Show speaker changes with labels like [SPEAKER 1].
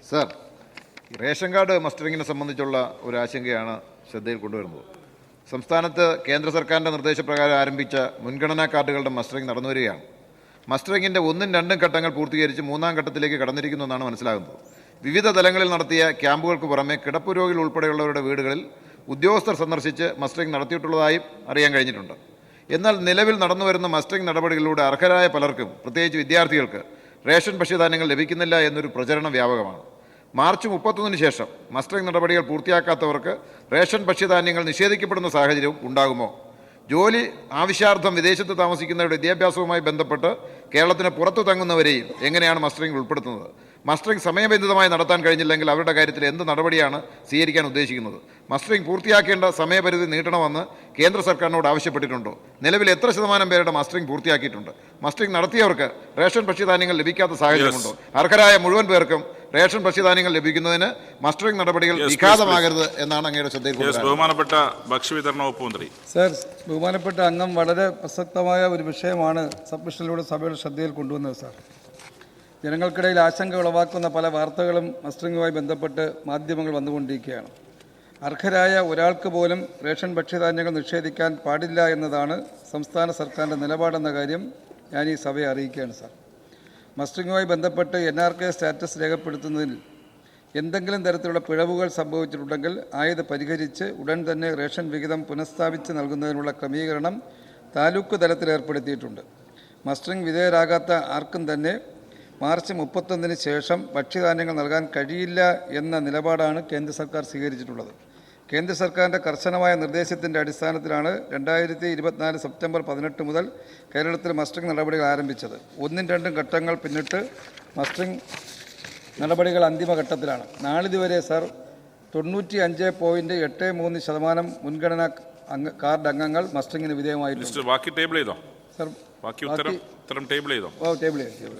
[SPEAKER 1] Sir, ration card മസ്റ്ററിങ്ങിനെ സംബന്ധിച്ചുള്ള ഒരു ആശങ്കയാണ് ശ്രദ്ധയിൽ കൊണ്ടുവരുന്നത്. സംസ്ഥാനത്ത് കേന്ദ്ര സർക്കാരിൻ്റെ നിർദ്ദേശപ്രകാരം ആരംഭിച്ച മുൻഗണനാ കാർഡുകളുടെ മസ്റ്ററിംഗ് നടന്നുവരികയാണ്. മസ്റ്ററിങ്ങിൻ്റെ 1ഉം 2ഉം ഘട്ടങ്ങൾ പൂർത്തീകരിച്ച് 3ാം ഘട്ടത്തിലേക്ക് കടന്നിരിക്കുന്നുവെന്നാണ് മനസ്സിലാകുന്നത്. വിവിധ തലങ്ങളിൽ നടത്തിയ ക്യാമ്പുകൾക്ക് പുറമെ കിടപ്പ് രോഗികൾ ഉൾപ്പെടെയുള്ളവരുടെ വീടുകളിൽ ഉദ്യോഗസ്ഥർ സന്ദർശിച്ച് മസ്റ്ററിംഗ് നടത്തിയിട്ടുള്ളതായും അറിയാൻ കഴിഞ്ഞിട്ടുണ്ട്. എന്നാൽ നിലവിൽ നടന്നുവരുന്ന മസ്റ്ററിംഗ് നടപടികളിലൂടെ അർഹരായ പലർക്കും, പ്രത്യേകിച്ച് വിദ്യാർത്ഥികൾക്ക്, റേഷൻ ഭക്ഷ്യധാന്യങ്ങൾ ലഭിക്കുന്നില്ല എന്നൊരു പ്രചരണം വ്യാപകമാണ്. മാർച്ച് 31 ശേഷം മസ്റ്ററിംഗ് നടപടികൾ പൂർത്തിയാക്കാത്തവർക്ക് റേഷൻ ഭക്ഷ്യധാന്യങ്ങൾ നിഷേധിക്കപ്പെടുന്ന സാഹചര്യവും ഉണ്ടാകുമോ? ജോലി ആവശ്യാർത്ഥം വിദേശത്ത് താമസിക്കുന്നവരുടെ വിദ്യാഭ്യാസവുമായി ബന്ധപ്പെട്ട് കേരളത്തിന് പുറത്തു തങ്ങുന്നവരെയും എങ്ങനെയാണ് മസ്റ്ററിംഗിൽ ഉൾപ്പെടുത്തുന്നത്? മസ്റ്ററിംഗ് സമയബന്ധിതമായി നടത്താൻ കഴിഞ്ഞില്ലെങ്കിൽ അവരുടെ കാര്യത്തിൽ എന്ത് നടപടിയാണ് സ്വീകരിക്കാൻ ഉദ്ദേശിക്കുന്നത്? മസ്റ്ററിംഗ് പൂർത്തിയാക്കേണ്ട സമയപരിധി നീട്ടണമെന്ന് കേന്ദ്ര സർക്കാരിനോട് ആവശ്യപ്പെട്ടിട്ടുണ്ടോ? നിലവിൽ എത്ര ശതമാനം പേരുടെ മസ്റ്ററിംഗ് പൂർത്തിയാക്കിയിട്ടുണ്ട്? മസ്റ്ററിംഗ് നടത്തിയവർക്ക് റേഷൻ ഭക്ഷ്യധാന്യങ്ങൾ ലഭിക്കാത്ത സാഹചര്യമുണ്ടോ? അർഹരായ മുഴുവൻ പേർക്കും റേഷൻ ഭക്ഷ്യധാന്യങ്ങൾ ലഭിക്കുന്നതിന് മസ്റ്ററിംഗ് നടപടികൾ വിഘാതമാകരുത് എന്നാണ് അങ്ങയുടെ ശ്രദ്ധയിൽ.
[SPEAKER 2] ബഹുമാനപ്പെട്ട ഭക്ഷ്യവിതരണ വകുപ്പ് മന്ത്രി.
[SPEAKER 3] സർ, ബഹുമാനപ്പെട്ട അംഗം വളരെ പ്രസക്തമായ ഒരു വിഷയമാണ് സബ്മിഷനിലൂടെ സഭയുടെ ശ്രദ്ധയിൽ കൊണ്ടുവന്നത്. സാർ, ജനങ്ങൾക്കിടയിൽ ആശങ്ക ഉളവാക്കുന്ന പല വാർത്തകളും മസ്റ്ററിങ്ങുമായി ബന്ധപ്പെട്ട് മാധ്യമങ്ങൾ വന്നുകൊണ്ടിരിക്കുകയാണ്. അർഹരായ ഒരാൾക്ക് പോലും റേഷൻ ഭക്ഷ്യധാന്യങ്ങൾ നിഷേധിക്കാൻ പാടില്ല എന്നതാണ് സംസ്ഥാന സർക്കാരിൻ്റെ നിലപാടെന്ന കാര്യം ഞാൻ ഈ സഭയെ അറിയിക്കുകയാണ്. സാർ, മസ്റ്ററിങ്ങുമായി ബന്ധപ്പെട്ട് NRK സ്റ്റാറ്റസ് രേഖപ്പെടുത്തുന്നതിൽ എന്തെങ്കിലും തരത്തിലുള്ള പിഴവുകൾ സംഭവിച്ചിട്ടുണ്ടെങ്കിൽ ആയത് പരിഹരിച്ച് ഉടൻ തന്നെ റേഷൻ വിഹിതം പുനഃസ്ഥാപിച്ച് നൽകുന്നതിനുള്ള ക്രമീകരണം താലൂക്ക് തലത്തിൽ ഏർപ്പെടുത്തിയിട്ടുണ്ട്. മസ്റ്ററിംഗ് വിധേയരാകാത്ത ആർക്കും തന്നെ മാർച്ച് 31 ശേഷം ഭക്ഷ്യധാന്യങ്ങൾ നൽകാൻ കഴിയില്ല എന്ന നിലപാടാണ് കേന്ദ്ര സർക്കാർ സ്വീകരിച്ചിട്ടുള്ളത്. കേന്ദ്ര സർക്കാരിൻ്റെ കർശനമായ നിർദ്ദേശത്തിൻ്റെ അടിസ്ഥാനത്തിലാണ് 2024 സെപ്റ്റംബർ 18 മുതൽ കേരളത്തിൽ മസ്റ്ററിംഗ് നടപടികൾ ആരംഭിച്ചത്. 1ഉം 2ഉം ഘട്ടങ്ങൾ പിന്നിട്ട് മസ്റ്ററിംഗ് നടപടികൾ അന്തിമഘട്ടത്തിലാണ്. നാളിതുവരെ സർ 95.83% മുൻഗണനാ കാർഡ് അംഗങ്ങൾ മസ്റ്ററിംഗിന് വിധേയമായിട്ടുണ്ട്.
[SPEAKER 2] ബാക്കി ടേബിൾ ചെയ്തോ?
[SPEAKER 3] സർ,
[SPEAKER 2] ബാക്കി ഉത്തരം ടേബിൾ ചെയ്തോ?
[SPEAKER 3] ടേബിൾ ചെയ്തു.